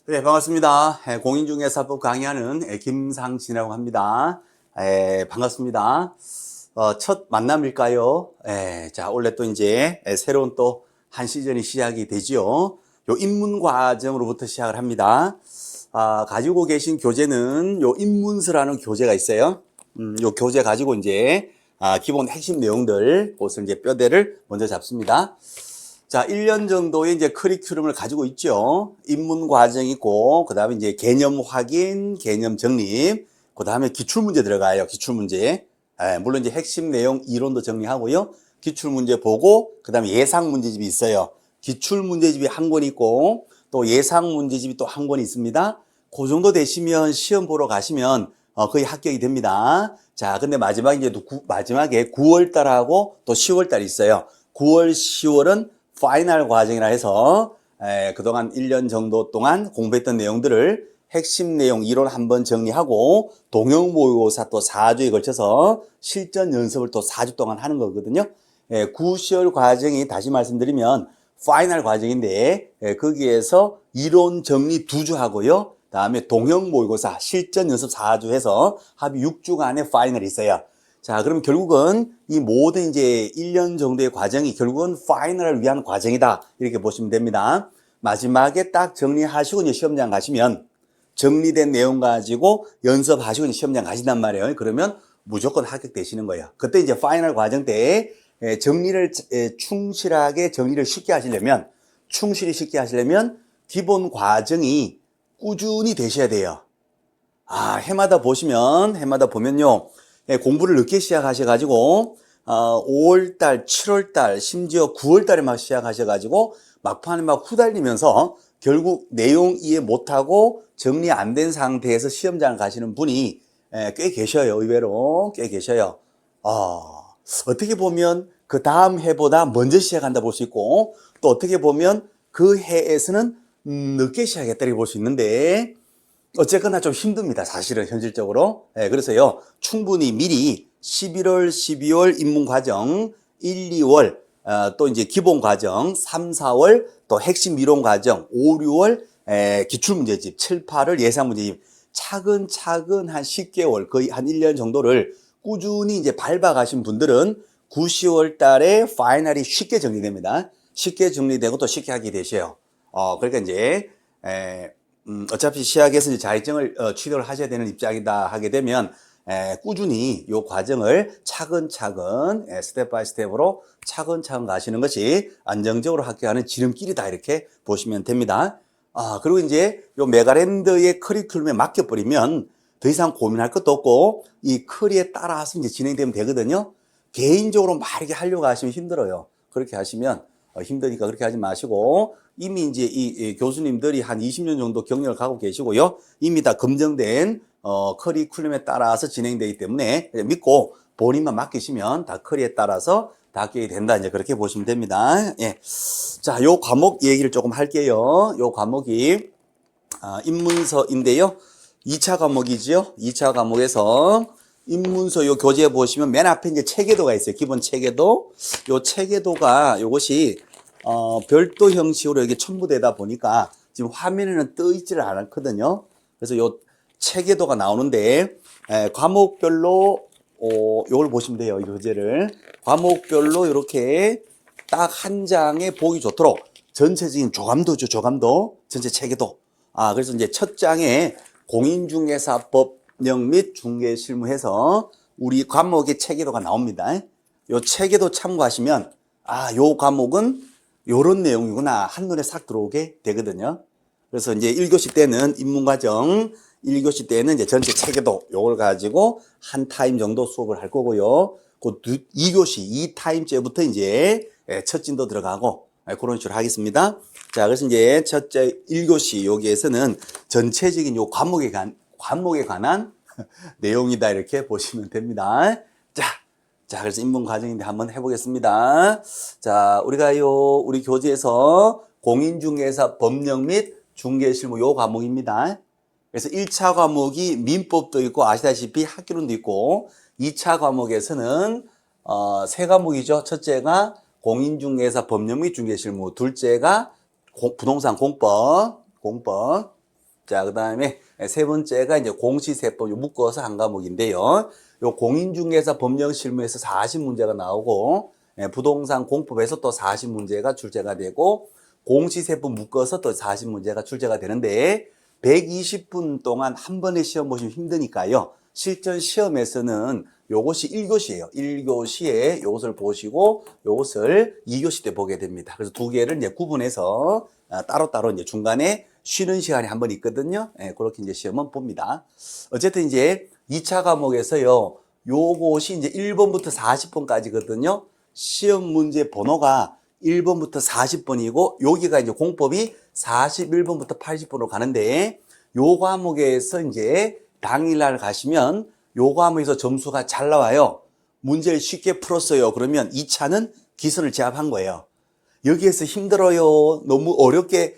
네, 반갑습니다. 공인중개사법 강의하는 김상진이라고 합니다. 반갑습니다. 첫 만남일까요? 자, 원래 또 이제 새로운 또 한 시즌이 시작이 되지요. 요 입문 과정으로부터 시작을 합니다. 가지고 계신 교재는 요 입문서라는 교재가 있어요. 요 교재 가지고 이제 기본 핵심 내용들, 그것을 이제 뼈대를 먼저 잡습니다. 자, 1년 정도의 이제 커리큘럼을 가지고 있죠. 입문 과정이 있고, 그 다음에 이제 개념 확인, 개념 정립, 그 다음에 기출문제 들어가요. 기출문제. 물론 이제 핵심 내용 이론도 정리하고요. 기출문제 보고, 그 다음에 예상문제집이 있어요. 기출문제집이 한 권 있고, 또 예상문제집이 또 한 권 있습니다. 그 정도 되시면 시험 보러 가시면 거의 합격이 됩니다. 자, 근데 마지막에 이제 마지막에 9월 달하고 또 10월 달이 있어요. 9월, 10월은 파이널 과정이라 해서 그동안 1년 정도 동안 공부했던 내용들을 핵심 내용 이론 한번 정리하고 동형 모의고사 또 4주에 걸쳐서 실전 연습을 또 4주 동안 하는 거거든요. 9, 10월 과정이 다시 말씀드리면 파이널 과정인데 거기에서 이론 정리 2주 하고요. 다음에 동형 모의고사 실전 연습 4주 해서 합의 6주간의 파이널이 있어요. 자, 그럼 결국은 이 모든 이제 1년 정도의 과정이 결국은 파이널을 위한 과정이다. 이렇게 보시면 됩니다. 마지막에 딱 정리하시고 이제 시험장 가시면 정리된 내용 가지고 연습하시고 이제 시험장 가신단 말이에요. 그러면 무조건 합격되시는 거예요. 그때 이제 파이널 과정 때 정리를 충실하게 정리를 쉽게 하시려면 충실히 쉽게 하시려면 기본 과정이 꾸준히 되셔야 돼요. 해마다 보면요. 공부를 늦게 시작하셔가지고, 5월달, 7월달, 심지어 9월달에 막 시작하셔가지고, 막판에 막 후달리면서 결국 내용 이해 못하고 정리 안 된 상태에서 시험장 가시는 분이 꽤 계셔요. 의외로 꽤 계셔요. 어떻게 보면 그 다음 해보다 먼저 시작한다 볼 수 있고, 또 어떻게 보면 그 해에서는 늦게 시작했다 이렇게 볼 수 있는데, 어쨌거나 좀 힘듭니다. 사실은 현실적으로. 그래서요. 충분히 미리 11월, 12월 입문 과정, 1, 2월 또 이제 기본 과정, 3, 4월 또 핵심 이론 과정, 5, 6월 기출 문제집, 7, 8월 예상 문제집 차근차근 한 10개월, 거의 한 1년 정도를 꾸준히 이제 밟아가신 분들은 9, 10월 달에 파이널이 쉽게 정리됩니다. 쉽게 정리되고 또 쉽게 하게 되셔요. 그러니까 이제 어차피 시작해서 자격증을 취득을 하셔야 되는 입장이다 하게 되면 꾸준히 이 과정을 차근차근 스텝 바이 스텝으로 차근차근 가시는 것이 안정적으로 합격하는 지름길이다 이렇게 보시면 됩니다. 그리고 이제 요 메가랜드의 커리큘럼에 맡겨버리면 더 이상 고민할 것도 없고 이 커리에 따라서 이제 진행되면 되거든요. 개인적으로 막 이렇게 하려고 하시면 힘들어요. 그렇게 하시면 힘드니까 그렇게 하지 마시고 이미 이제 이 교수님들이 한 20년 정도 경력을 갖고 계시고요. 이미 다 검증된 커리큘럼에 따라서 진행되기 때문에 믿고 본인만 맡기시면 다 커리에 따라서 다 합격이 된다. 이제 그렇게 보시면 됩니다. 예. 자, 요 과목 얘기를 조금 할게요. 요 과목이 입문서인데요. 2차 과목이지요. 2차 과목에서 입문서 요 교재 보시면 맨 앞에 이제 체계도가 있어요. 기본 체계도. 요 체계도가 요것이 별도 형식으로 여기 첨부되다 보니까 지금 화면에는 떠 있지를 않거든요. 그래서 요 체계도가 나오는데 과목별로 요걸 보시면 돼요. 이 교재를 과목별로 이렇게 딱 한 장에 보기 좋도록 전체적인 조감도죠. 조감도 전체 체계도. 그래서 이제 첫 장에 공인중개사법령 및 중개실무해서 우리 과목의 체계도가 나옵니다. 요 체계도 참고하시면 요 과목은 요런 내용이구나 한눈에 싹 들어오게 되거든요. 그래서 이제 1교시 때는 입문과정, 1교시 때는 이제 전체 체계도 요걸 가지고 한 타임 정도 수업을 할 거고요. 그 2교시 2타임째부터 이제 첫 진도 들어가고 그런 식으로 하겠습니다. 자, 그래서 이제 첫째 1교시 여기에서는 전체적인 요 과목에 관한 내용이다 이렇게 보시면 됩니다. 자, 그래서 입문 과정인데 한번 해보겠습니다. 자, 우리 교재에서 공인중개사 법령 및 중개실무 요 과목입니다. 그래서 1차 과목이 민법도 있고 아시다시피 학기론도 있고 2차 과목에서는 세 과목이죠. 첫째가 공인중개사 법령 및 중개실무, 둘째가 부동산 공법. 자, 그 다음에 세 번째가 이제 공시세법 묶어서 한 과목인데요. 요 공인중개사 법령실무에서 40문제가 나오고, 부동산 공법에서 또 40문제가 출제가 되고, 공시세법 묶어서 또 40문제가 출제가 되는데, 120분 동안 한 번에 시험 보시면 힘드니까요. 실전 시험에서는 요것이 1교시예요. 1교시에 요것을 보시고 요것을 2교시 때 보게 됩니다. 그래서 두 개를 이제 구분해서 따로따로 이제 중간에 쉬는 시간이 한 번 있거든요. 그렇게 이제 시험은 봅니다. 어쨌든 이제 2차 과목에서요. 요것이 이제 1번부터 40번까지거든요. 시험 문제 번호가 1번부터 40번이고 여기가 이제 공법이 41번부터 80번으로 가는데 요 과목에서 이제 당일날 가시면 요 과목에서 점수가 잘 나와요. 문제를 쉽게 풀었어요. 그러면 2차는 기선을 제압한 거예요. 여기에서 힘들어요. 너무 어렵게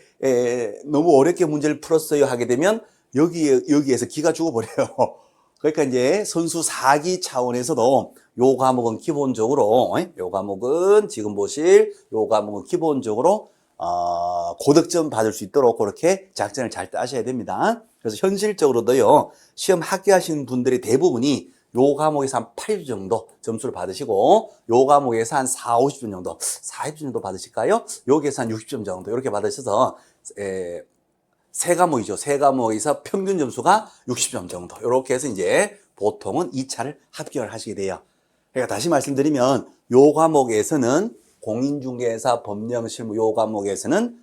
문제를 풀었어요. 하게 되면 여기에서 기가 죽어버려요. 그러니까 이제 선수 4기 차원에서도 요 과목은 기본적으로, 요 과목은 지금 보실 요 과목은 기본적으로 고득점 받을 수 있도록 그렇게 작전을 잘 짜셔야 됩니다. 그래서 현실적으로도요, 시험 합격하시는 분들의 대부분이 요 과목에서 한 80점 정도 점수를 받으시고, 요 과목에서 한 50점 정도, 40점 정도 받으실까요? 여기에서 한 60점 정도, 이렇게 받으셔서, 세 과목이죠. 세 과목에서 평균 점수가 60점 정도. 이렇게 해서 이제 보통은 2차를 합격을 하시게 돼요. 그러니까 다시 말씀드리면, 요 과목에서는 공인중개사 법령실무 요 과목에서는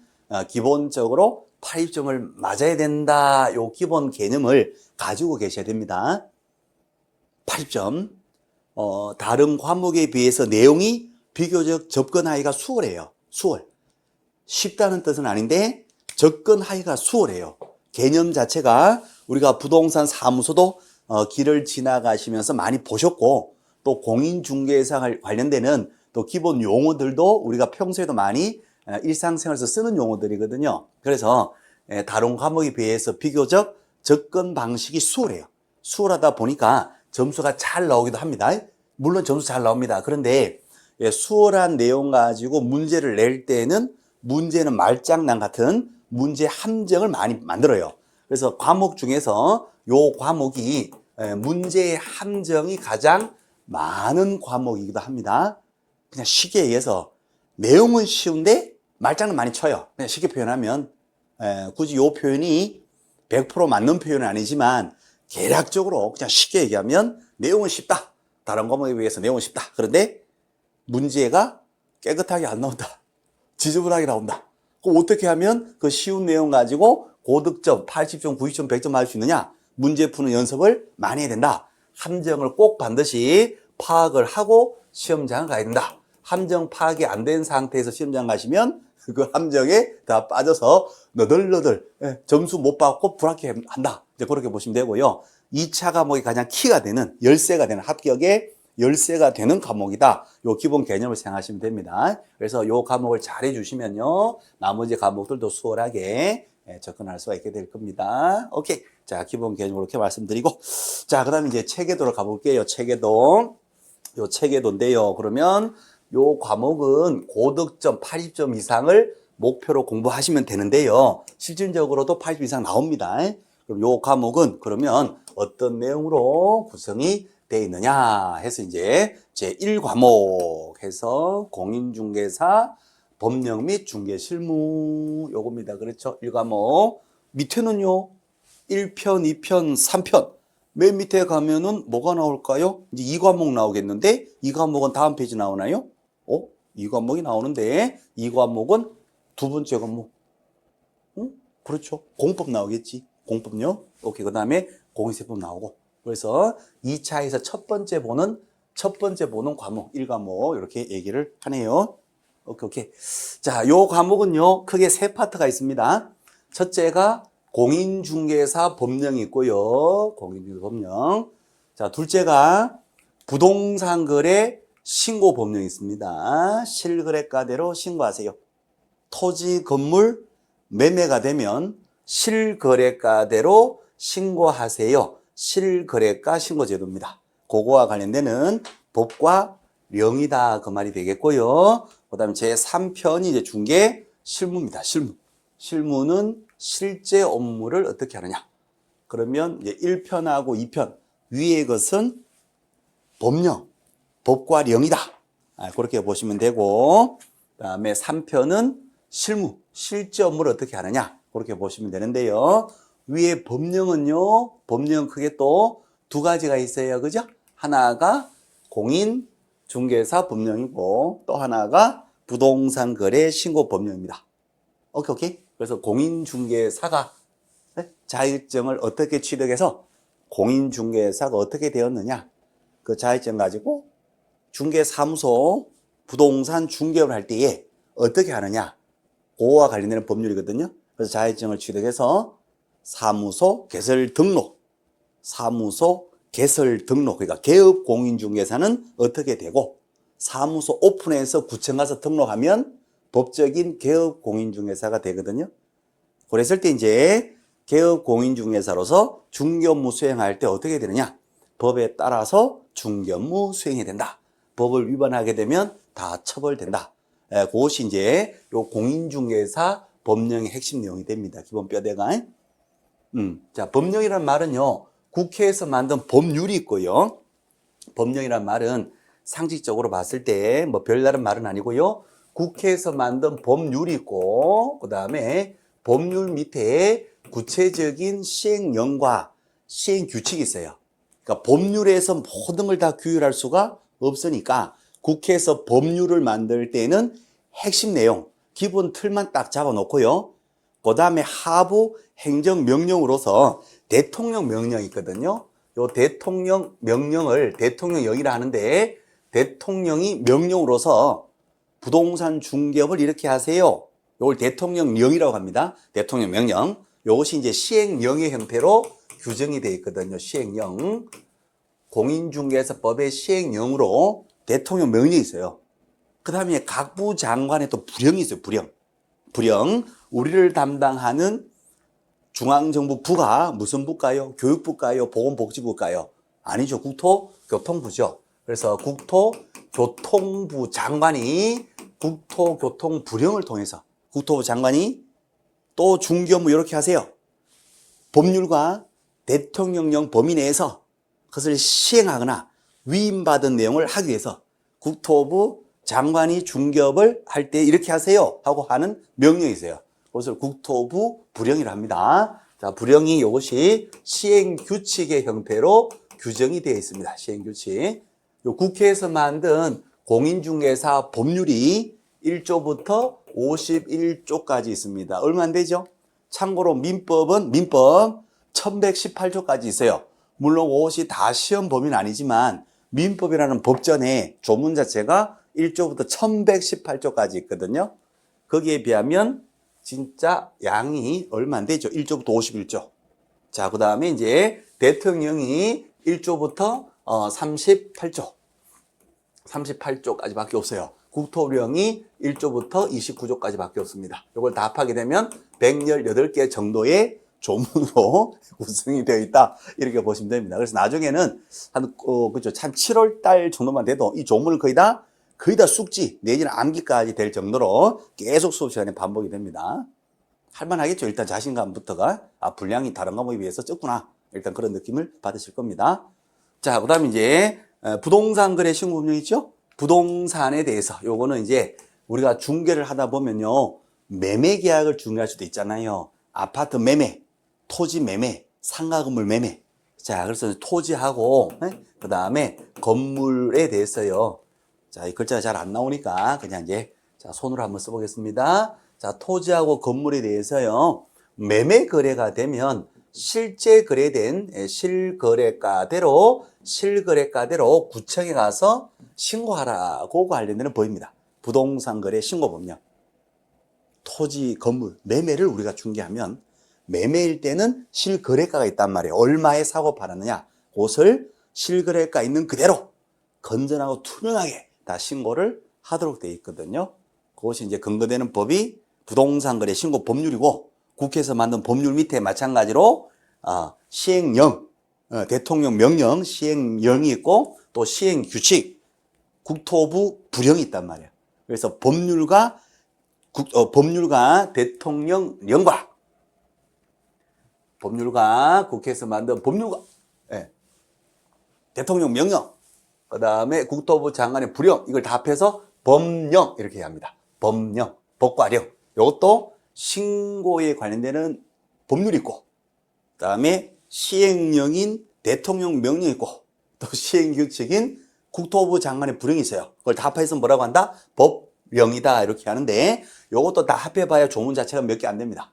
기본적으로 80점을 맞아야 된다. 요 기본 개념을 가지고 계셔야 됩니다. 80점. 다른 과목에 비해서 내용이 비교적 접근하기가 수월해요. 수월. 쉽다는 뜻은 아닌데 접근하기가 수월해요. 개념 자체가 우리가 부동산 사무소도 길을 지나가시면서 많이 보셨고 또 공인중개사 관련되는 또 기본 용어들도 우리가 평소에도 많이 일상생활에서 쓰는 용어들이거든요. 그래서 다른 과목에 비해서 비교적 접근 방식이 수월해요. 수월하다 보니까 점수가 잘 나오기도 합니다. 물론 점수 잘 나옵니다. 그런데 수월한 내용 가지고 문제를 낼 때는 문제는 말장난 같은 문제 함정을 많이 만들어요. 그래서 과목 중에서 요 과목이 문제의 함정이 가장 많은 과목이기도 합니다. 그냥 쉽게 얘기해서 내용은 쉬운데 말장난 많이 쳐요. 그냥 쉽게 표현하면 굳이 요 표현이 100% 맞는 표현은 아니지만 개략적으로 그냥 쉽게 얘기하면 내용은 쉽다. 다른 과목에 비해서 내용은 쉽다. 그런데 문제가 깨끗하게 안 나온다. 지저분하게 나온다. 그럼 어떻게 하면 그 쉬운 내용 가지고 고득점 80점, 90점, 100점 할 수 있느냐? 문제 푸는 연습을 많이 해야 된다. 함정을 꼭 반드시 파악을 하고 시험장을 가야 된다. 함정 파악이 안 된 상태에서 시험장 가시면 그 함정에 다 빠져서 너덜너덜 점수 못 받고 불합격 한다. 이제 그렇게 보시면 되고요. 2차 과목이 가장 키가 되는 열쇠가 되는 합격의 열쇠가 되는 과목이다. 요 기본 개념을 생각하시면 됩니다. 그래서 요 과목을 잘 해주시면요. 나머지 과목들도 수월하게 접근할 수가 있게 될 겁니다. 오케이. 자, 기본 개념으로 이렇게 말씀드리고. 자, 그 다음에 이제 체계도로 가볼게요. 체계도. 요 체계도인데요. 그러면 요 과목은 고득점 80점 이상을 목표로 공부하시면 되는데요. 실질적으로도 80 이상 나옵니다. 그럼 요 과목은 그러면 어떤 내용으로 구성이 되어 있느냐 해서 이제 제1과목 해서 공인중개사 법령 및 중개실무 요겁니다. 그렇죠? 1과목. 밑에는요. 1편, 2편, 3편. 맨 밑에 가면은 뭐가 나올까요? 이제 2과목 나오겠는데 2과목은 다음 페이지 나오나요? 2과목이 나오는데 2과목은 두 번째 과목. 그렇죠. 공법 나오겠지. 공법요. 오케이. 그 다음에 공인세법 나오고. 그래서 2차에서 첫 번째 보는 과목, 1과목 이렇게 얘기를 하네요. 오케이. 자, 요 과목은요. 크게 세 파트가 있습니다. 첫째가 공인중개사 법령이 있고요. 공인중개사 법령. 자, 둘째가 부동산 거래 신고 법령이 있습니다. 실거래가대로 신고하세요. 토지, 건물 매매가 되면 실거래가대로 신고하세요. 실거래가 신고제도입니다. 그거와 관련되는 법과 령이다 그 말이 되겠고요. 그 다음에 제3편이 이제 중개 실무입니다. 실무. 실무는 실제 업무를 어떻게 하느냐. 그러면 이제 1편하고 2편 위의 것은 법령, 법과 령이다. 그렇게 보시면 되고, 그다음에 3편은 실무, 실제 업무를 어떻게 하느냐. 그렇게 보시면 되는데요. 위에 법령은요, 법령은 크게 또 두 가지가 있어요. 그죠? 하나가 공인중개사 법령이고, 또 하나가 부동산 거래 신고 법령입니다. 오케이. 그래서 공인중개사가 자격증을 어떻게 취득해서 공인중개사가 어떻게 되었느냐. 그 자격증 가지고 중개사무소 부동산 중개업을 할 때에 어떻게 하느냐. 그거와 관련되는 법률이거든요. 그래서 자격증을 취득해서 사무소 개설 등록, 그러니까 개업 공인중개사는 어떻게 되고, 사무소 오픈해서 구청 가서 등록하면 법적인 개업 공인중개사가 되거든요. 그랬을 때 이제 개업 공인중개사로서 중개업무 수행할 때 어떻게 되느냐? 법에 따라서 중개업무 수행이 된다. 법을 위반하게 되면 다 처벌된다. 그것이 이제 요 공인중개사 법령의 핵심 내용이 됩니다. 기본 뼈대가. 자, 법령이라는 말은요, 국회에서 만든 법률이 있고요. 법령이라는 말은 상식적으로 봤을 때 뭐 별다른 말은 아니고요. 국회에서 만든 법률이 있고, 그 다음에 법률 밑에 구체적인 시행령과 시행규칙이 있어요. 그러니까 법률에서 모든 걸 다 규율할 수가 없으니까 국회에서 법률을 만들 때는 핵심 내용, 기본 틀만 딱 잡아놓고요. 그 다음에 하부 행정명령으로서 대통령 명령이 있거든요. 요 대통령 명령을 대통령령이라 하는데, 대통령이 명령으로서 부동산 중개업을 이렇게 하세요. 요걸 대통령령이라고 합니다. 대통령 명령. 요것이 이제 시행령의 형태로 규정이 되어 있거든요. 시행령. 공인중개사법의 시행령으로 대통령 명령이 있어요. 그 다음에 각부 장관의 또 부령이 있어요. 부령. 우리를 담당하는 중앙정부 부가 무슨 부일까요? 교육부일까요? 보건복지부일까요? 아니죠. 국토교통부죠. 그래서 국토교통부 장관이 국토교통부령을 통해서 국토부 장관이 또 중개업무 이렇게 하세요. 법률과 대통령령 범위 내에서 그것을 시행하거나 위임받은 내용을 하기 위해서 국토부 장관이 중개업을 할 때 이렇게 하세요 하고 하는 명령이 있어요. 그것을 국토부 부령이라 합니다. 자, 부령이 이것이 시행규칙의 형태로 규정이 되어 있습니다. 시행규칙. 요 국회에서 만든 공인중개사 법률이 1조부터 51조까지 있습니다. 얼마 안 되죠? 참고로 민법 1118조까지 있어요. 물론 그것이 다 시험 범위는 아니지만 민법이라는 법전에 조문 자체가 1조부터 1118조까지 있거든요. 거기에 비하면 진짜 양이 얼마 안 되죠. 1조부터 51조. 자, 그 다음에 이제 대통령이 1조부터 38조. 까지 밖에 없어요. 국토령이 1조부터 29조까지 밖에 없습니다. 이걸 다 합하게 되면 118개 정도의 조문으로 구성이 되어 있다. 이렇게 보시면 됩니다. 그래서 나중에는 그죠. 참 7월 달 정도만 돼도 이 조문을 거의 다 숙지 내지는 암기까지 될 정도로 계속 수업 시간에 반복이 됩니다. 할만하겠죠. 일단 자신감부터가 분량이 다른 과목에 비해서 적구나. 일단 그런 느낌을 받으실 겁니다. 자, 그 다음에 이제 부동산 거래 신고 법령 있죠? 부동산에 대해서 요거는 이제 우리가 중개를 하다 보면요, 매매 계약을 중개할 수도 있잖아요. 아파트 매매, 토지 매매, 상가 건물 매매. 자, 그래서 토지하고 그 다음에 건물에 대해서요. 자, 이 글자가 잘 안 나오니까 그냥 이제 자, 손으로 한번 써보겠습니다. 자, 토지하고 건물에 대해서요, 매매 거래가 되면 실제 거래된 실거래가대로 구청에 가서 신고하라고 관련되는 법입니다. 부동산 거래 신고 법령. 토지, 건물, 매매를 우리가 중개하면 매매일 때는 실거래가가 있단 말이에요. 얼마에 사고 팔았느냐. 그것을 실거래가 있는 그대로 건전하고 투명하게 다 신고를 하도록 되어 있거든요. 그것이 이제 근거되는 법이 부동산 거래 신고 법률이고, 국회에서 만든 법률 밑에 마찬가지로 시행령, 대통령 명령 시행령이 있고, 또 시행규칙, 국토부 부령이 있단 말이에요. 그래서 법률과 법률과 대통령령과 법률과 국회에서 만든 법률과 예, 대통령 명령 그 다음에 국토부 장관의 부령 이걸 다 합해서 법령 이렇게 합니다. 법령, 법과령 이것도 신고에 관련되는 법률이 있고 그 다음에 시행령인 대통령 명령이 있고 또 시행규칙인 국토부 장관의 부령이 있어요. 그걸 다 합해서 뭐라고 한다? 법령이다 이렇게 하는데 이것도 다 합해봐야 조문 자체가 몇 개 안 됩니다.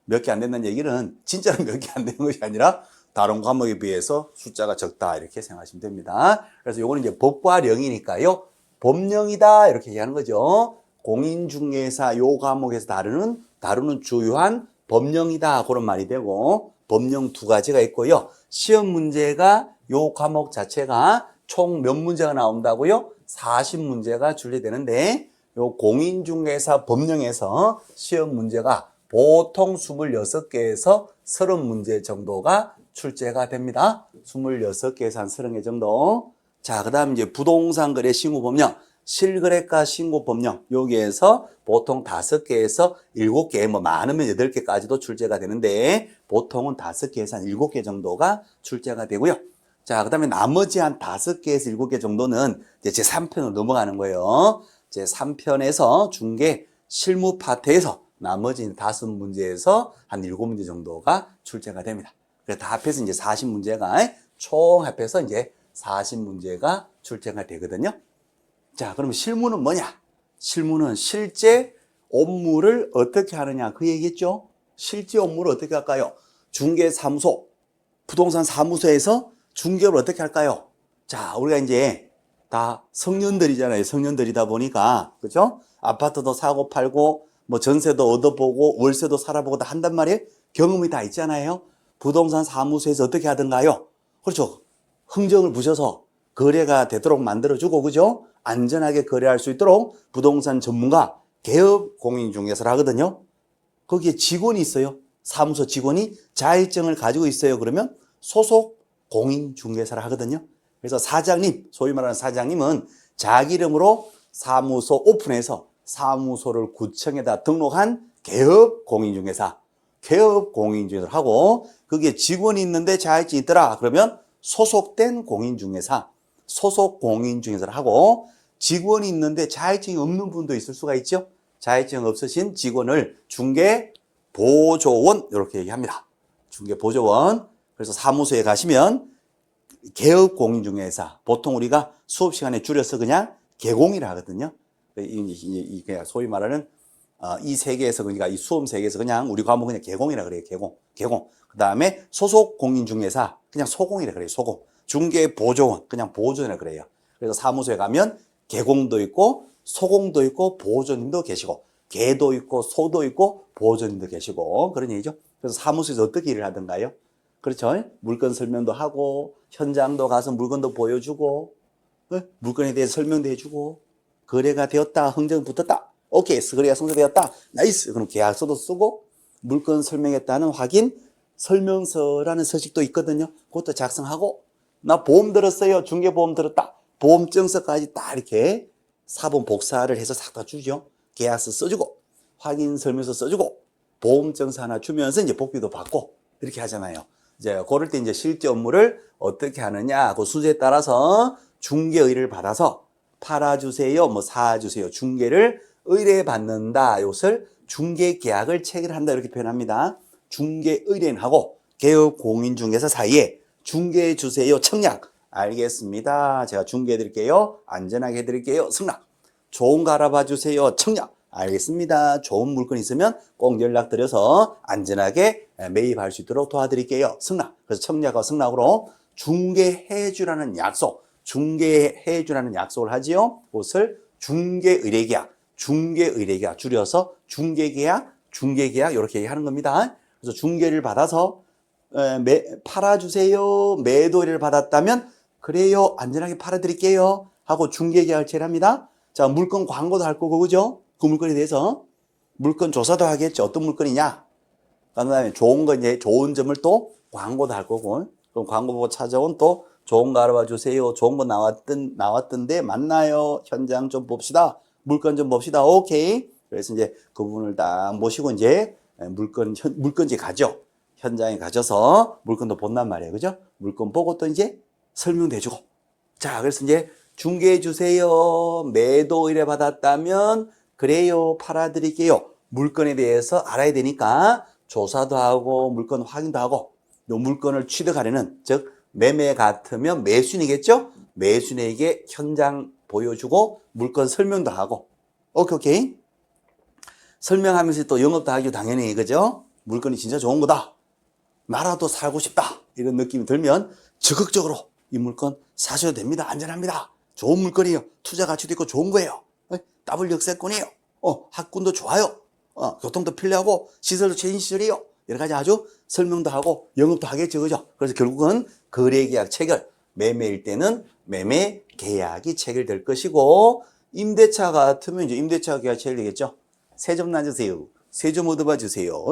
몇 개 안 된다는 얘기는 진짜로 몇 개 안 되는 것이 아니라 다른 과목에 비해서 숫자가 적다 이렇게 생각하시면 됩니다. 그래서 요거는 이제 법과 령이니까요. 법령이다 이렇게 얘기하는 거죠. 공인중개사 요 과목에서 다루는 주요한 법령이다 그런 말이 되고 법령 두 가지가 있고요. 시험 문제가 요 과목 자체가 총 몇 문제가 나온다고요? 40문제가 출제되는데 요 공인중개사 법령에서 시험 문제가 보통 26개에서 30문제 정도가 출제가 됩니다. 26개에서 한 30개 정도. 자, 그 다음 이제 부동산 거래 신고 법령, 실거래가 신고 법령, 여기에서 보통 5개에서 7개, 뭐 많으면 8개까지도 출제가 되는데, 보통은 5개에서 한 7개 정도가 출제가 되고요. 자, 그 다음에 나머지 한 5개에서 7개 정도는 이제 제3편으로 넘어가는 거예요. 제3편에서 중개 실무 파트에서 나머지 5문제에서 한 7문제 정도가 출제가 됩니다. 그래서 다 합해서 이제 40문제가 총 합해서 이제 40문제가 출제가 되거든요. 자, 그러면 실무는 뭐냐? 실무는 실제 업무를 어떻게 하느냐 그 얘기겠죠? 실제 업무를 어떻게 할까요? 중개사무소, 부동산 사무소에서 중개를 어떻게 할까요? 자, 우리가 이제 다 성년들이잖아요. 성년들이다 보니까 그죠? 아파트도 사고 팔고 뭐 전세도 얻어보고 월세도 살아보고 다 한단 말이에요. 경험이 다 있잖아요. 부동산 사무소에서 어떻게 하던가요? 그렇죠. 흥정을 부셔서 거래가 되도록 만들어주고 그죠? 안전하게 거래할 수 있도록 부동산 전문가 개업 공인중개사를 하거든요. 거기에 직원이 있어요. 사무소 직원이 자격증을 가지고 있어요. 그러면 소속 공인중개사를 하거든요. 그래서 사장님, 소위 말하는 사장님은 자기 이름으로 사무소 오픈해서 사무소를 구청에다 등록한 개업 공인중개사, 개업 공인중개사를 하고 거기에 직원이 있는데 자격증이 있더라. 그러면 소속된 공인중개사, 소속 공인중개사를 하고 직원이 있는데 자격증이 없는 분도 있을 수가 있죠. 자격증 없으신 직원을 중개보조원 이렇게 얘기합니다. 중개보조원. 그래서 사무소에 가시면 개업 공인중개사, 보통 우리가 수업 시간에 줄여서 그냥 개공이라 하거든요. 이게 소위 말하는 이 세계에서 그러니까 이 수험 세계에서 그냥 우리 과목 그냥 개공이라 그래요. 개공. 그 다음에 소속 공인중개사 그냥 소공이라 그래요. 소공. 중개보조원 그냥 보조원이라 그래요. 그래서 사무소에 가면 개공도 있고 소공도 있고 보조님도 계시고 개도 있고 소도 있고 보조님도 계시고 그런 얘기죠. 그래서 사무소에서 어떻게 일을 하던가요? 그렇죠. 물건 설명도 하고 현장도 가서 물건도 보여주고 물건에 대해서 설명도 해주고 거래가 되었다. 흥정 붙었다. 오케이. 거래가 성사되었다. 나이스. 그럼 계약서도 쓰고 물건 설명했다는 확인 설명서라는 서식도 있거든요. 그것도 작성하고 나 보험 들었어요. 중개보험 들었다. 보험증서까지 딱 이렇게 사본 복사를 해서 싹 다 주죠. 계약서 써주고 확인 설명서 써주고 보험증서 하나 주면서 이제 복비도 받고 이렇게 하잖아요. 이제 그럴 때 이제 실제 업무를 어떻게 하느냐 그 수제에 따라서 중개 의뢰를 받아서 팔아주세요, 뭐 사주세요. 중개를 의뢰받는다. 이것을 중개계약을 체결한다 이렇게 표현합니다. 중개 의뢰인하고 개업 공인중개사 사이에 중개해 주세요. 청약. 알겠습니다. 제가 중개해 드릴게요. 안전하게 해 드릴게요. 승낙. 좋은 거 알아봐 주세요. 청약. 알겠습니다. 좋은 물건 있으면 꼭 연락드려서 안전하게 매입할 수 있도록 도와드릴게요. 승낙. 그래서 청약과 승낙으로 중개해 주라는 약속. 중개해 주라는 약속을 하지요. 그것을 중개의뢰계약, 중개의뢰계약 줄여서 중개계약, 중개계약 이렇게 얘기하는 겁니다. 그래서 중개를 받아서 팔아주세요. 매도를 받았다면 그래요. 안전하게 팔아드릴게요. 하고 중개계약을 체결합니다. 자, 물건 광고도 할 거고 그죠? 그 물건에 대해서 물건 조사도 하겠죠. 어떤 물건이냐? 그다음에 좋은 거 이제 좋은 점을 또 광고도 할 거고 그럼 광고 보고 찾아온 또 좋은 거 알아봐 주세요. 좋은 거 나왔던데 맞나요? 현장 좀 봅시다. 물건 좀 봅시다. 오케이. 그래서 이제 그 부분을 딱 모시고 이제 물건지 가죠. 현장에 가셔서 물건도 본단 말이에요. 그죠? 물건 보고 또 이제 설명도 해주고. 자, 그래서 이제 중개해 주세요. 매도 의뢰 받았다면 그래요. 팔아드릴게요. 물건에 대해서 알아야 되니까 조사도 하고 물건 확인도 하고 요 물건을 취득하려는 즉 매매 같으면 매수인이겠죠? 매수인에게 현장 보여주고 물건 설명도 하고 오케이. 설명하면서 또 영업도 하기도 당연히 그죠? 물건이 진짜 좋은 거다. 나라도 살고 싶다. 이런 느낌이 들면 적극적으로 이 물건 사셔도 됩니다. 안전합니다. 좋은 물건이에요. 투자 가치도 있고 좋은 거예요. 더블 역세권이에요. 학군도 좋아요. 교통도 편리하고 시설도 최신 시설이에요. 여러 가지 아주 설명도 하고 영업도 하겠죠. 그죠? 그래서 결국은 거래계약 체결, 매매일 때는 매매 계약이 체결될 것이고 임대차 같으면 이제 임대차 계약 체결되겠죠. 세 좀 놔주세요. 세 좀 얻어봐 주세요.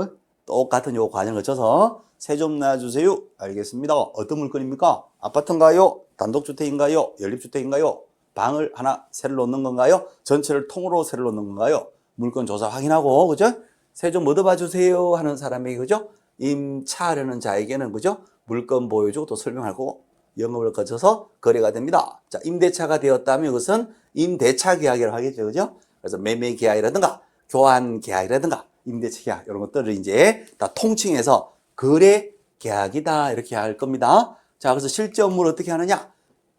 똑같은 요 과정을 거쳐서 세 좀 놔주세요. 알겠습니다. 어떤 물건입니까? 아파트인가요? 단독주택인가요? 연립주택인가요? 방을 하나 새로 놓는 건가요? 전체를 통으로 새로 놓는 건가요? 물건 조사 확인하고, 그죠? 세 좀 얻어봐 주세요 하는 사람에게, 그죠? 임차하려는 자에게는, 그죠? 물건 보여주고 또 설명할 거고, 영업을 거쳐서 거래가 됩니다. 자, 임대차가 되었다면 이것은 임대차 계약이라고 하겠죠, 그죠? 그래서 매매 계약이라든가, 교환 계약이라든가, 임대차 계약, 이런 것들을 이제 다 통칭해서 거래 계약이다, 이렇게 할 겁니다. 자, 그래서 실제 업무를 어떻게 하느냐?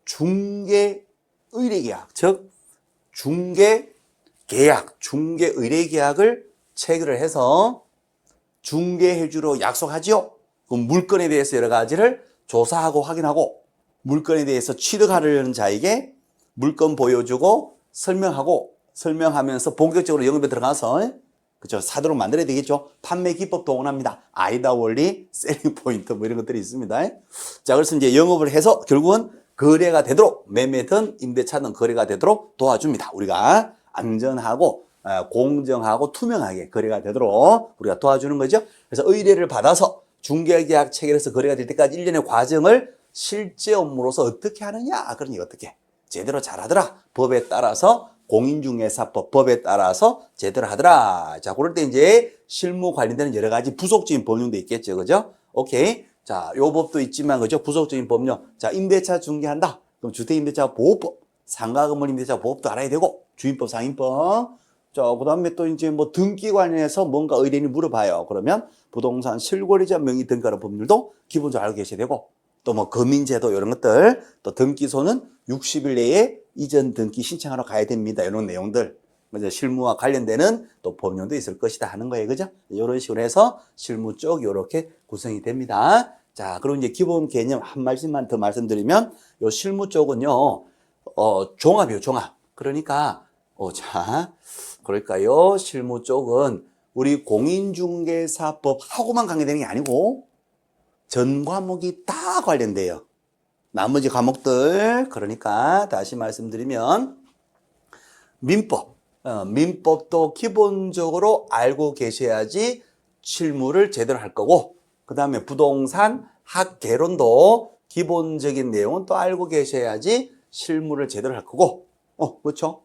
중개 의뢰 계약, 즉, 중개 계약, 중개 의뢰 계약을 체결을 해서 중개해주러 약속하지요. 그럼 물건에 대해서 여러 가지를 조사하고 확인하고 물건에 대해서 취득하려는 자에게 물건 보여주고 설명하고 설명하면서 본격적으로 영업에 들어가서 그죠 사도록 만들어야 되겠죠. 판매 기법 동원합니다. 아이다 원리, 셀링 포인트 뭐 이런 것들이 있습니다. 자, 그래서 이제 영업을 해서 결국은 거래가 되도록 매매든 임대차든 거래가 되도록 도와줍니다. 우리가 안전하고 공정하고 투명하게 거래가 되도록 우리가 도와주는 거죠. 그래서 의뢰를 받아서 중개계약 체결해서 거래가 될 때까지 1년의 과정을 실제 업무로서 어떻게 하느냐. 그러니 어떻게 제대로 잘하더라. 법에 따라서 공인중개사법 법에 따라서 제대로 하더라. 자, 그럴 때 이제 실무 관련되는 여러 가지 부속적인 법령도 있겠죠. 그죠? 오케이. 자, 요 법도 있지만, 그죠? 부속적인 법령. 자, 임대차 중개한다. 그럼 주택임대차 보호법, 상가건물 임대차 보호법도 알아야 되고, 주인법, 상인법. 자, 그 다음에 또 이제 뭐 등기 관련해서 뭔가 의뢰인이 물어봐요. 그러면 부동산 실권리자 명의 등기하는 법률도 기본적으로 알고 계셔야 되고, 또 뭐 거민제도 이런 것들, 또 등기소는 60일 내에 이전 등기 신청하러 가야 됩니다. 이런 내용들. 먼저 실무와 관련되는 또 법령도 있을 것이다 하는 거예요. 그죠? 이런 식으로 해서 실무 쪽 이렇게 구성이 됩니다. 자, 그리고 이제 기본 개념 한 말씀만 더 말씀드리면 요 실무 쪽은요, 종합이에요, 종합. 그러니까, 자, 그럴까요? 실무 쪽은 우리 공인중개사법하고만 관계되는 게 아니고 전 과목이 다 관련돼요. 나머지 과목들, 그러니까 다시 말씀드리면 민법, 민법도 기본적으로 알고 계셔야지 실무를 제대로 할 거고, 그 다음에 부동산 학개론도 기본적인 내용은 또 알고 계셔야지 실무를 제대로 할 거고, 그렇죠?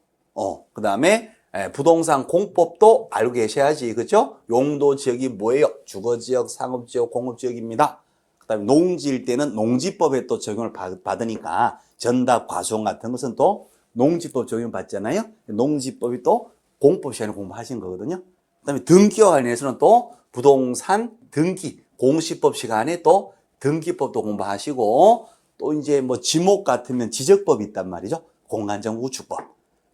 그 다음에 부동산 공법도 알고 계셔야지, 그렇죠? 용도 지역이 뭐예요? 주거지역, 상업지역, 공업지역입니다. 그 다음에 농지일 때는 농지법에 또 적용을 받으니까 전답, 과수원 같은 것은 또 농지법 적용받잖아요. 농지법이 또 공법 시간에 공부하신 거거든요. 그 다음에 등기와 관련해서는 또 부동산 등기, 공시법 시간에 또 등기법도 공부하시고 또 이제 뭐 지목 같으면 지적법이 있단 말이죠. 공간정구축법.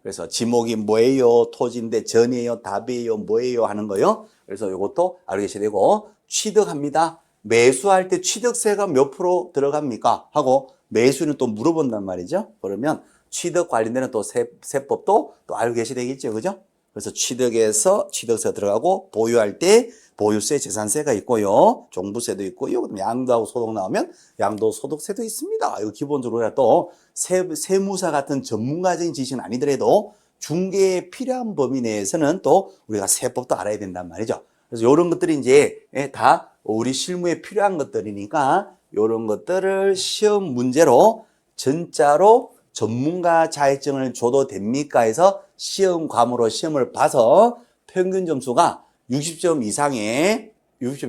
그래서 지목이 뭐예요? 토지인데 전이에요? 답이에요? 뭐예요? 하는 거요. 그래서 이것도 알고 계셔야 되고 취득합니다. 매수할 때 취득세가 몇 프로 들어갑니까? 하고 매수는 또 물어본단 말이죠. 그러면 취득 관련되는 또 세법도 또 알고 계셔야 되겠죠. 그죠? 그래서 취득에서 취득세가 들어가고 보유할 때 보유세, 재산세가 있고요. 종부세도 있고요. 그다음에 양도하고 소득 나오면 양도소득세도 있습니다. 이거 기본적으로 또 세무사 같은 전문가적인 지식은 아니더라도 중개에 필요한 범위 내에서는 또 우리가 세법도 알아야 된단 말이죠. 그래서 이런 것들이 이제 다 우리 실무에 필요한 것들이니까 이런 것들을 시험 문제로 전자로 전문가 자격증을 줘도 됩니까 해서 시험 과목으로 시험을 봐서 평균 점수가 60점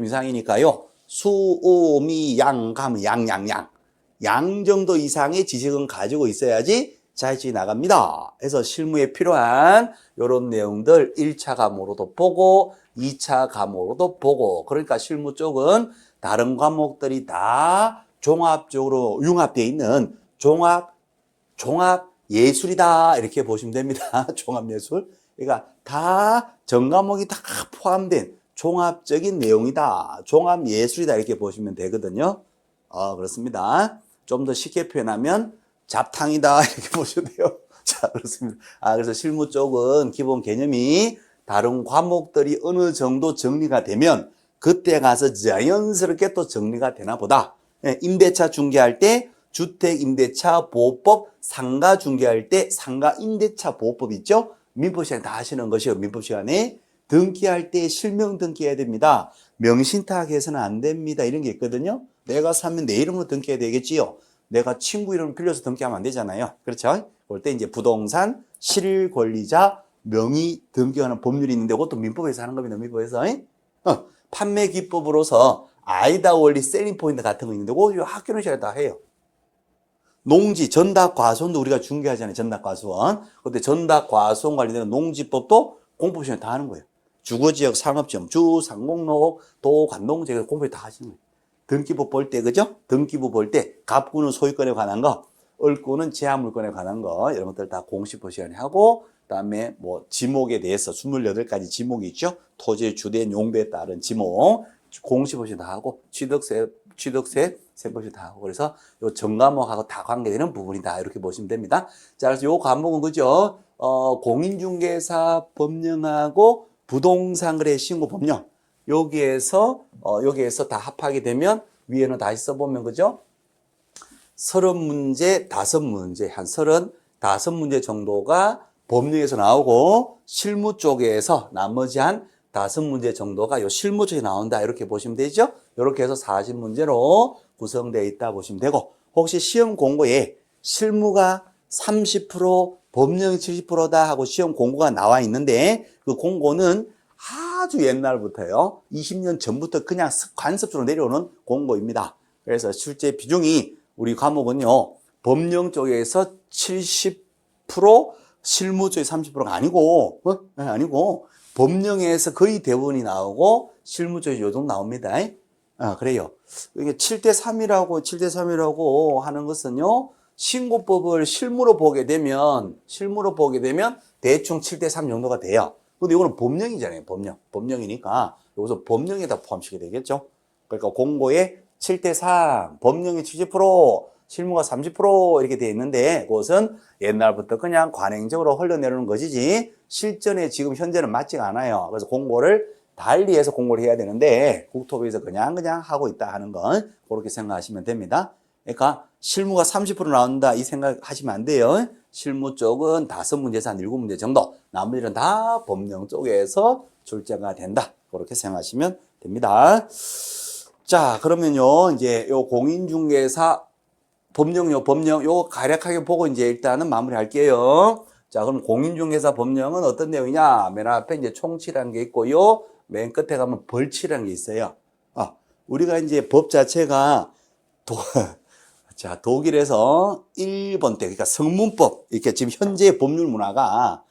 이상이니까요. 수, 오, 미, 양 가면 양 정도 이상의 지식은 가지고 있어야지 자격증이 나갑니다. 그래서 실무에 필요한 이런 내용들 1차 과목으로도 보고 2차 과목으로도 보고, 그러니까 실무 쪽은 다른 과목들이 다 종합적으로 융합되어 있는 종합 예술이다 이렇게 보시면 됩니다. 종합 예술. 그러니까 다 전 과목이 다 포함된 종합적인 내용이다. 종합 예술이다 이렇게 보시면 되거든요. 그렇습니다. 좀 더 쉽게 표현하면 잡탕이다 이렇게 보셔도 돼요. 자, 그렇습니다. 그래서 실무 쪽은 기본 개념이 다른 과목들이 어느 정도 정리가 되면 그때 가서 자연스럽게 또 정리가 되나 보다. 임대차 중개할 때 주택임대차 보호법, 상가 중개할 때 상가 임대차 보호법 있죠? 민법 시간에 다 하시는 것이요. 민법 시간에 등기할 때 실명 등기해야 됩니다. 명신탁해서는 안 됩니다. 이런 게 있거든요. 내가 사면 내 이름으로 등기해야 되겠지요. 내가 친구 이름을 빌려서 등기하면 안 되잖아요. 그렇죠? 그럴 때 이제 부동산 실권리자 명의 등기하는 법률이 있는데 그것도 민법에서 하는 겁니다. 민법에서. 판매 기법으로서 아이다 원리 셀링 포인트 같은 거 있는데 그거 학교는 시간에 다 해요. 농지, 전답 과수원도 우리가 중개하잖아요. 전답 과수원. 그때 전답 과수원 관련된 농지법도 공법 시간에 다 하는 거예요. 주거지역 상업지역, 상공록, 관농지역 공법 다 하시는 거예요. 등기부 볼 때, 그죠? 등기부 볼 때, 갑구는 소유권에 관한 거, 을구는 제한물권에 관한 거, 이런 것들 다 공시법 시간에 하고, 그 다음에 뭐, 지목에 대해서 28가지 지목이 있죠? 토지의 주된 용도에 따른 지목, 공시법 시간 다 하고, 취득세, 세법시 다 하고, 그래서 요 전과목하고 다 관계되는 부분이다. 이렇게 보시면 됩니다. 자, 그래서 요 과목은 그죠? 공인중개사 법령하고 부동산거래 신고 법령. 여기에서 다 합하게 되면 위에는 다시 써보면 그죠? 30문제, 5문제, 한 35문제 정도가 법령에서 나오고 실무 쪽에서 나머지 한 5문제 정도가 요 실무 쪽에 나온다. 이렇게 보시면 되죠? 이렇게 해서 40문제로 구성되어 있다 보시면 되고, 혹시 시험 공고에 실무가 30%, 법령이 70%다 하고 시험 공고가 나와 있는데 그 공고는 아주 옛날부터요. 20년 전부터 그냥 관습적으로 내려오는 공고입니다. 그래서 실제 비중이 우리 과목은요. 법령 쪽에서 70%, 실무 쪽에 30%가 아니고, 아니고 법령에서 거의 대부분이 나오고 실무 쪽에 요 정도 나옵니다. 그래요. 이게 7대3이라고 하는 것은요. 신고법을 실무로 보게 되면 대충 7대3 정도가 돼요. 근데 이거는 법령이잖아요. 법령이니까 여기서 법령에다 포함시키게 되겠죠. 그러니까 공고에 7대3, 법령이 70%, 실무가 30% 이렇게 돼 있는데 그것은 옛날부터 그냥 관행적으로 흘러내리는 것이지 실전에 지금 현재는 맞지가 않아요. 그래서 공고를 달리해서 공고를 해야 되는데 국토부에서 그냥 하고 있다 하는 건 그렇게 생각하시면 됩니다. 그러니까 실무가 30% 나온다 이 생각하시면 안 돼요. 실무 쪽은 5문제에서 한 7문제 정도, 나머지는 다 법령 쪽에서 출제가 된다. 그렇게 생각하시면 됩니다. 자, 그러면요, 이제 요 공인중개사 법령 요거 간략하게 보고 이제 일단은 마무리 할게요. 자, 그럼 공인중개사 법령은 어떤 내용이냐? 맨 앞에 이제 총칙이라는 게 있고요. 맨 끝에 가면 벌칙이라는 게 있어요. 우리가 이제 법 자체가 독일에서 일본 때, 그러니까 성문법, 이렇게 지금 현재 법률 문화가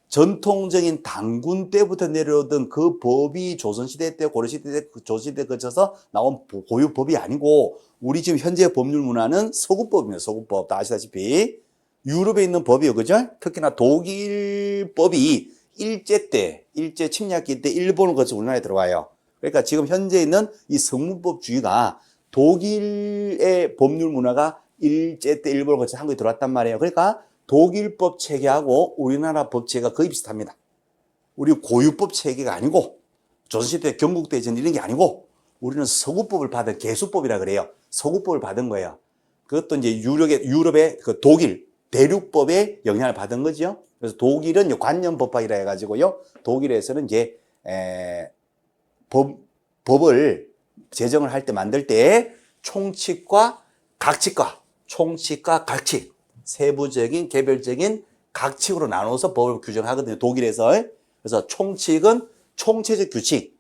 전통적인 단군 때부터 내려오던 그 법이 조선시대 때, 고려시대 때, 조선시대 거쳐서 나온 고유법이 아니고, 우리 지금 현재 법률 문화는 서구법입니다. 서구법. 다 아시다시피. 유럽에 있는 법이요. 그죠? 특히나 독일법이 일제 침략기 때 일본을 거쳐 우리나라에 들어와요. 그러니까 지금 현재 있는 이 성문법주의가 독일의 법률 문화가 일제 때 일본을 거쳐 한국에 들어왔단 말이에요. 그러니까 독일법 체계하고 우리나라 법 체계가 거의 비슷합니다. 우리 고유법 체계가 아니고 조선시대 경국대전 이런 게 아니고 우리는 서구법을 받은 개수법이라 그래요. 서구법을 받은 거예요. 그것도 이제 유럽의 그 독일 대륙법에 영향을 받은 거죠. 그래서 독일은 관념법학이라 해가지고요. 독일에서는 이제 법을 제정을 할 때 만들 때 총칙과 각칙 세부적인 개별적인 각칙으로 나눠서 법을 규정하거든요. 독일에서. 그래서 총칙은 총체적 규칙,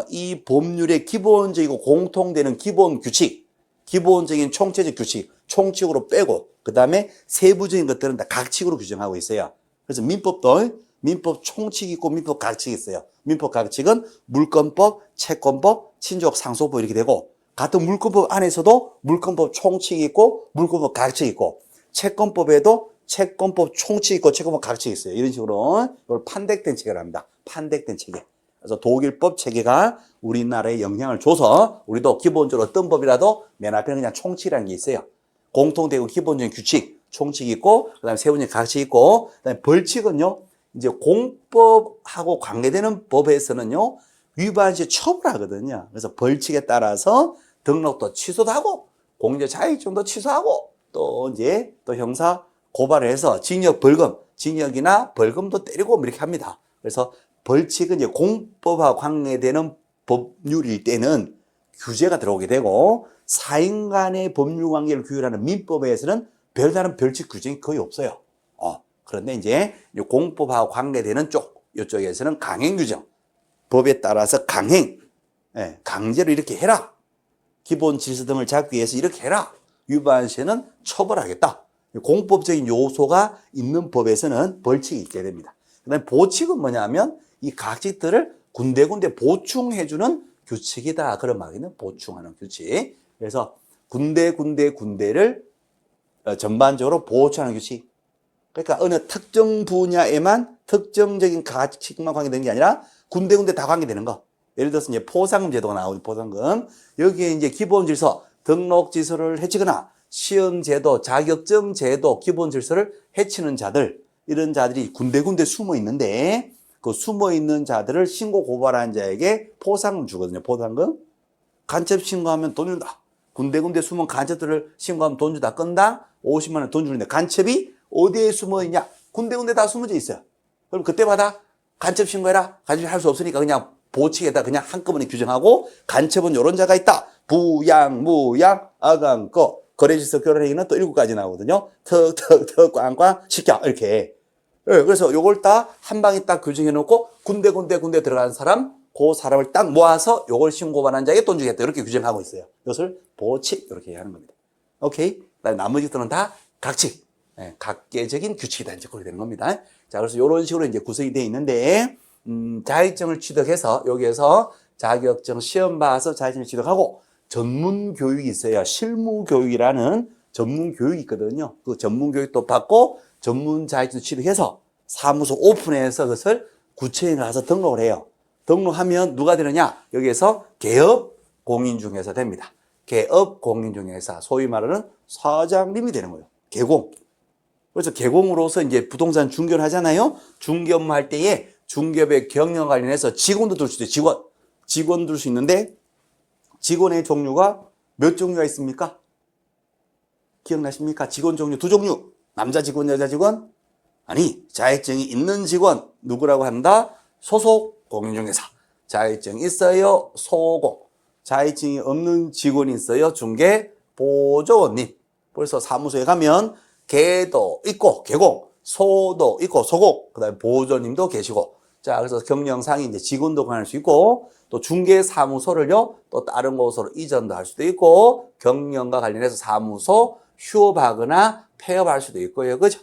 이 법률의 기본적이고 공통되는 기본 규칙, 기본적인 총체적 규칙, 총칙으로 빼고 그 다음에 세부적인 것들은 다 각칙으로 규정하고 있어요. 그래서 민법도 민법 총칙이 있고 민법 각칙이 있어요. 민법 각칙은 물권법, 채권법, 친족 상속법 이렇게 되고 같은 물권법 안에서도 물권법 총칙이 있고 물권법 각칙이 있고 채권법에도 채권법 총칙이 있고 채권법 각칙이 있어요. 이런 식으로 이걸 판택된 체계를 합니다. 판택된 체계. 그래서 독일법 체계가 우리나라에 영향을 줘서 우리도 기본적으로 어떤 법이라도 맨 앞에는 그냥 총칙이라는 게 있어요. 공통되고 기본적인 규칙, 총칙이 있고 그다음에 세부적인 각칙이 있고 그다음에 벌칙은요. 이제 공법하고 관계되는 법에서는요. 위반 시 처벌하거든요. 그래서 벌칙에 따라서 등록도 취소도 하고 공인자 자격증도 취소하고 또 이제 또 형사 고발을 해서 징역 벌금, 징역이나 벌금도 때리고 이렇게 합니다. 그래서 벌칙은 이제 공법과 관계되는 법률일 때는 규제가 들어오게 되고 사인 간의 법률 관계를 규율하는 민법에서는 별다른 벌칙 규정이 거의 없어요. 그런데 이제 공법하고 관계되는 쪽, 이쪽에서는 강행 규정, 법에 따라서 강행, 강제로 이렇게 해라. 기본 질서 등을 잡기 위해서 이렇게 해라. 위반 시에는 처벌하겠다. 공법적인 요소가 있는 법에서는 벌칙이 있게 됩니다. 그 다음에 보칙은 뭐냐면 이 각칙들을 군데군데 보충해주는 규칙이다. 그런 말이는 보충하는 규칙. 그래서 군데를 전반적으로 보충하는 규칙. 그러니까 어느 특정 분야에만 특정적인 가치만 관계되는 게 아니라 군데군데 다 관계되는 거. 예를 들어서 이제 포상금 제도가 나오죠. 포상금. 여기에 이제 기본 질서, 등록 질서를 해치거나 시험 제도, 자격증 제도, 기본 질서를 해치는 자들, 이런 자들이 군데군데 숨어 있는데 그 숨어 있는 자들을 신고 고발한 자에게 포상금 주거든요. 포상금. 간첩 신고하면 돈 준다. 군데군데 숨은 간첩들을 신고하면 돈 주다. 건당 50만 원 돈 주는데 간첩이 어디에 숨어 있냐? 군데군데 다 숨어져 있어요. 그럼 그때마다 간첩 신고해라. 간첩 할 수 없으니까 그냥 보칙에다 그냥 한꺼번에 규정하고 간첩은 요런 자가 있다. 부양, 무양, 아강거, 거래질서 결혼행위는 또 7가지 나오거든요. 턱, 꽝꽝, 시켜. 이렇게. 그래서 요걸 다 한 방에 딱 규정해 놓고 군데 들어간 사람, 그 사람을 딱 모아서 요걸 신고받은 자에게 돈 주겠다. 이렇게 규정하고 있어요. 이것을 보칙. 이렇게 하는 겁니다. 오케이. 그다음에 나머지들은 다 각칙. 각계적인 규칙이다. 이제 그렇게 되는 겁니다. 자, 그래서 이런 식으로 이제 구성이 되어 있는데, 자격증을 취득해서 여기에서 자격증 시험 봐서 자격증을 취득하고 전문 교육이 있어요. 실무 교육이라는 전문 교육이 있거든요. 그 전문 교육도 받고 전문 자격증 취득해서 사무소 오픈해서 그것을 구청에 가서 등록을 해요. 등록하면 누가 되느냐? 여기에서 개업 공인중개사 됩니다. 개업 공인중개사, 소위 말하는 사장님이 되는 거예요. 개공. 그래서 개공으로서 이제 부동산 중개를 하잖아요. 중개업할 때에 중개업의 경영 관련해서 직원도 둘 수도 있어요. 직원 둘 수 있는데 직원의 종류가 몇 종류가 있습니까? 기억나십니까? 직원 종류 2종류. 남자 직원, 여자 직원? 아니, 자격증이 있는 직원 누구라고 한다? 소속 공인중개사. 자격증 있어요? 소공. 자격증이 없는 직원이 있어요? 중개 보조원님. 그래서 사무소에 가면 개도 있고 개공, 소도 있고 소공, 그다음에 보조님도 계시고. 자, 그래서 경영상이 이제 직원도 관할 수 있고 또 중개 사무소를요 또 다른 곳으로 이전도 할 수도 있고 경영과 관련해서 사무소 휴업하거나 폐업할 수도 있고요, 그죠?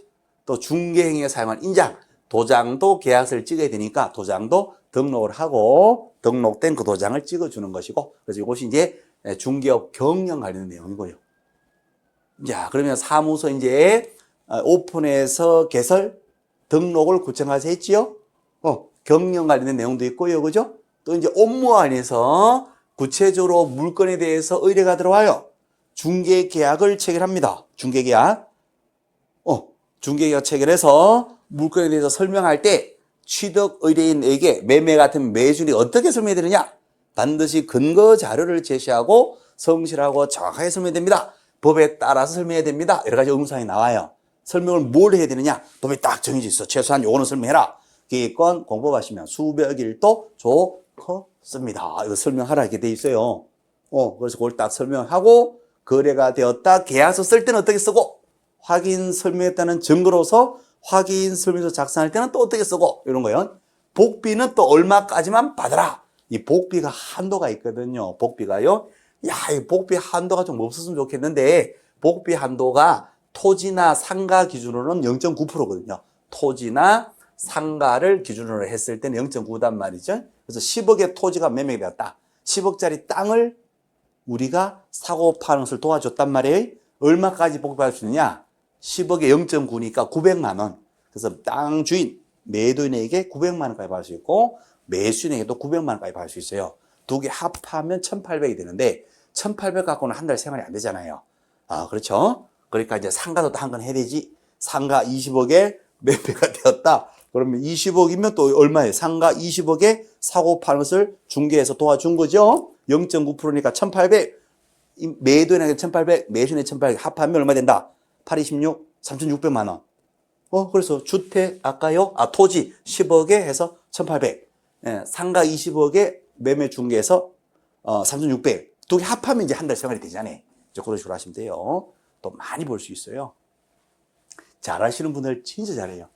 또 중개행위에 사용한 인장, 도장도 계약서를 찍어야 되니까 도장도 등록을 하고 등록된 그 도장을 찍어주는 것이고, 그래서 이것이 이제 중개업 경영 관련 내용이고요. 자, 그러면 사무소 이제 오픈해서 개설, 등록을 구청 가서 했지요? 경영 관련된 내용도 있고요, 그죠? 또 이제 업무 안에서 구체적으로 물건에 대해서 의뢰가 들어와요. 중개 계약을 체결합니다. 중개 계약. 중개 계약 체결해서 물건에 대해서 설명할 때 취득 의뢰인에게 매매 같은 매수인이 어떻게 설명해야 되느냐? 반드시 근거 자료를 제시하고 성실하고 정확하게 설명됩니다. 법에 따라서 설명해야 됩니다. 여러 가지 의무사항이 나와요. 설명을 뭘 해야 되느냐? 법에 딱 정해져 있어. 최소한 요거는 설명해라. 기획권 공법하시면 수백 일도 좋습니다. 이거 설명하라 이렇게 돼 있어요. 그래서 그걸 딱 설명하고 거래가 되었다. 계약서 쓸 때는 어떻게 쓰고 확인 설명했다는 증거로서 확인 설명서 작성할 때는 또 어떻게 쓰고 이런 거요. 복비는 또 얼마까지만 받아라. 이 복비가 한도가 있거든요. 복비가요. 야, 이 복비 한도가 좀 없었으면 좋겠는데, 복비 한도가 토지나 상가 기준으로는 0.9%거든요. 토지나 상가를 기준으로 했을 때는 0.9단 말이죠. 그래서 10억의 토지가 매매가 되었다. 10억짜리 땅을 우리가 사고 파는 것을 도와줬단 말이에요. 얼마까지 복비할 수 있느냐? 10억에 0.9니까 900만 원. 그래서 땅 주인, 매도인에게 900만 원까지 받을 수 있고 매수인에게도 900만 원까지 받을 수 있어요. 두 개 합하면 1,800이 되는데 1,800 갖고는 한 달 생활이 안 되잖아요. 아, 그렇죠? 그러니까 이제 상가도 한 건 해야 되지. 상가 20억에 매매가 되었다. 그러면 20억이면 또 얼마예요? 상가 20억에 사고 파는 것을 중개해서 도와준 거죠. 0.9%니까 1,800. 매도인에게 1,800, 매수인에게 1,800 합하면 얼마 된다? 8, 26, 3,600만 원. 그래서 주택, 아까요? 토지 10억에 해서 1,800. 예, 상가 20억에 매매 중개해서 3,600. 두 개 합하면 이제 한 달 생활이 되잖아요. 이제 그런 식으로 하시면 돼요. 또 많이 벌 수 있어요. 잘하시는 분들 진짜 잘해요.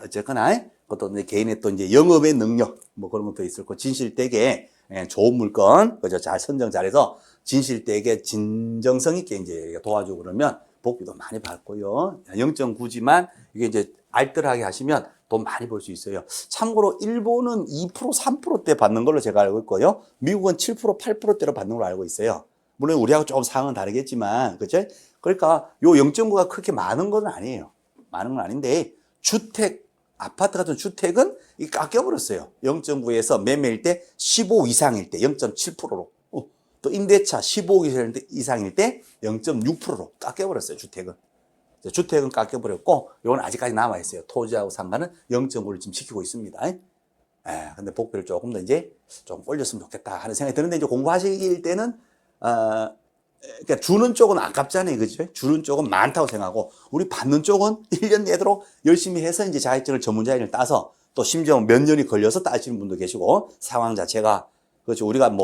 어쨌거나, 그것도 개인의 또 이제 영업의 능력, 뭐 그런 것도 있을 거고, 진실되게 좋은 물건, 그죠? 잘 선정 잘해서 진실되게 진정성 있게 이제 도와주고 그러면 복비도 많이 받고요. 0.9지만 이게 이제 알뜰하게 하시면 돈 많이 벌 수 있어요. 참고로 일본은 2%, 3%대 받는 걸로 제가 알고 있고요. 미국은 7%, 8%대로 받는 걸로 알고 있어요. 물론 우리하고 조금 상황은 다르겠지만, 그죠? 그러니까 요 0.9가 그렇게 많은 건 아니에요. 많은 건 아닌데, 주택, 아파트 같은 주택은 이 깎여버렸어요. 0.9에서 매매일 때 15 이상일 때 0.7%로. 또 임대차 15 이상일 때 0.6%로 깎여버렸어요. 주택은. 주택은 깎여버렸고, 요건 아직까지 남아있어요. 토지하고 상가는 0.5를 지금 지키고 있습니다. 근데 복비를 조금 더 이제 좀 올렸으면 좋겠다 하는 생각이 드는데, 이제 공부하실 때는, 그러니까 주는 쪽은 아깝잖아요. 그죠? 주는 쪽은 많다고 생각하고, 우리 받는 쪽은 1년 내도록 열심히 해서 이제 자격증을 전문 자격을 따서, 또 심지어 몇 년이 걸려서 따시는 분도 계시고, 상황 자체가, 그렇죠. 우리가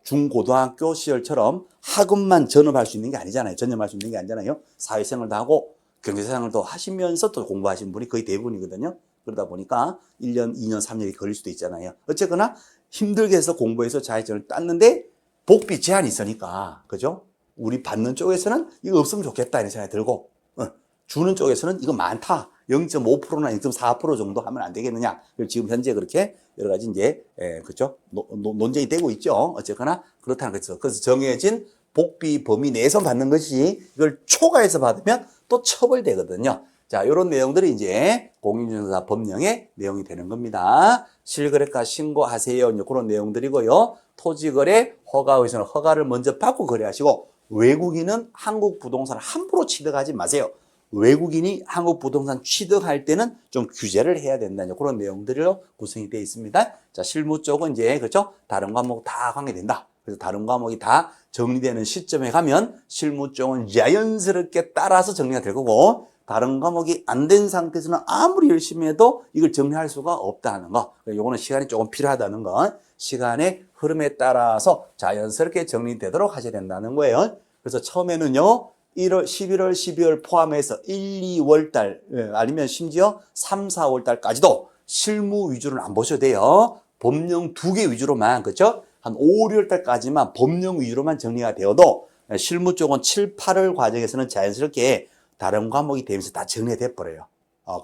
중고등학교 시절처럼 학업만 전업할 수 있는 게 아니잖아요. 전념할 수 있는 게 아니잖아요. 사회생활도 하고, 경제생활도 하시면서 또 공부하시는 분이 거의 대부분이거든요. 그러다 보니까 1년, 2년, 3년이 걸릴 수도 있잖아요. 어쨌거나 힘들게 해서 공부해서 자격증을 땄는데, 복비 제한이 있으니까, 그죠? 우리 받는 쪽에서는 이거 없으면 좋겠다 이런 생각이 들고, 주는 쪽에서는 이거 많다. 0.5%나 0.4% 정도 하면 안 되겠느냐. 지금 현재 그렇게 여러 가지 이제, 그죠? 논쟁이 되고 있죠. 어쨌거나 그렇다는 거죠. 그래서 정해진 복비 범위 내에서 받는 것이 이걸 초과해서 받으면 또 처벌되거든요. 자, 이런 내용들이 이제 공인중개사 법령의 내용이 되는 겁니다. 실거래가 신고하세요. 이제 그런 내용들이고요. 토지거래 허가에서는 허가를 먼저 받고 거래하시고, 외국인은 한국 부동산을 함부로 취득하지 마세요. 외국인이 한국 부동산 취득할 때는 좀 규제를 해야 된다는 그런 내용들로 구성이 되어 있습니다. 자, 실무 쪽은 이제, 그렇죠? 다른 과목 다 관계된다. 그래서 다른 과목이 다 정리되는 시점에 가면 실무 쪽은 자연스럽게 따라서 정리가 될 거고, 다른 과목이 안 된 상태에서는 아무리 열심히 해도 이걸 정리할 수가 없다는 거. 요거는 시간이 조금 필요하다는 건 시간의 흐름에 따라서 자연스럽게 정리되도록 하셔야 된다는 거예요. 그래서 처음에는요, 1월, 11월, 12월 포함해서 1, 2월 달, 아니면 심지어 3, 4월 달까지도 실무 위주로는 안 보셔도 돼요. 법령 2개 위주로만, 그죠? 한 5, 6월 달까지만 법령 위주로만 정리가 되어도 실무 쪽은 7, 8월 과정에서는 자연스럽게 다른 과목이 되면서 다 정리가 돼버려요.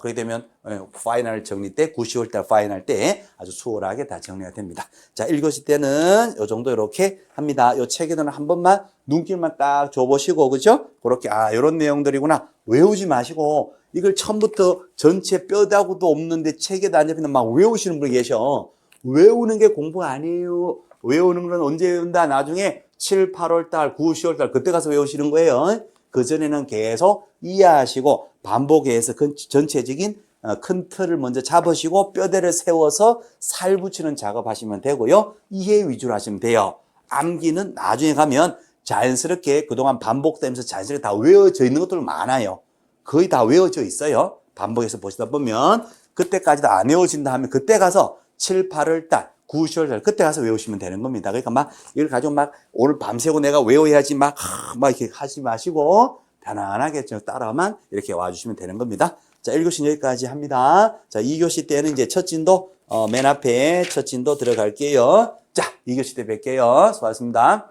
그렇게 되면 파이널 정리 때, 9, 10월 달 파이널 때 아주 수월하게 다 정리가 됩니다. 자, 읽으실 때는 요 정도 이렇게 합니다. 요 책에는 한 번만 눈길만 딱 줘보시고, 그죠? 그렇게, 요런 내용들이구나. 외우지 마시고, 이걸 처음부터 전체 뼈다구도 없는데 책에다 앉아있는 막 외우시는 분이 계셔. 외우는 게 공부가 아니에요. 외우는 건 언제 외운다? 나중에 7, 8월 달, 9, 10월 달, 그때 가서 외우시는 거예요. 그전에는 계속 이해하시고 반복해서 전체적인 큰 틀을 먼저 잡으시고 뼈대를 세워서 살 붙이는 작업하시면 되고요. 이해 위주로 하시면 돼요. 암기는 나중에 가면 자연스럽게 그동안 반복되면서 자연스럽게 다 외워져 있는 것들 많아요. 거의 다 외워져 있어요. 반복해서 보시다 보면 그때까지도 안 외워진다 하면 그때 가서 7, 8월 달, 9, 10월 달 그때 가서 외우시면 되는 겁니다. 그러니까 막 이걸 가지고 막 오늘 밤새고 내가 외워야지 막 이렇게 하지 마시고 편안하게 따라만 이렇게 와주시면 되는 겁니다. 자, 1교시 여기까지 합니다. 자, 2교시 때는 이제 첫 진도 맨 앞에 첫 진도 들어갈게요. 자, 2교시 때 뵐게요. 수고하셨습니다.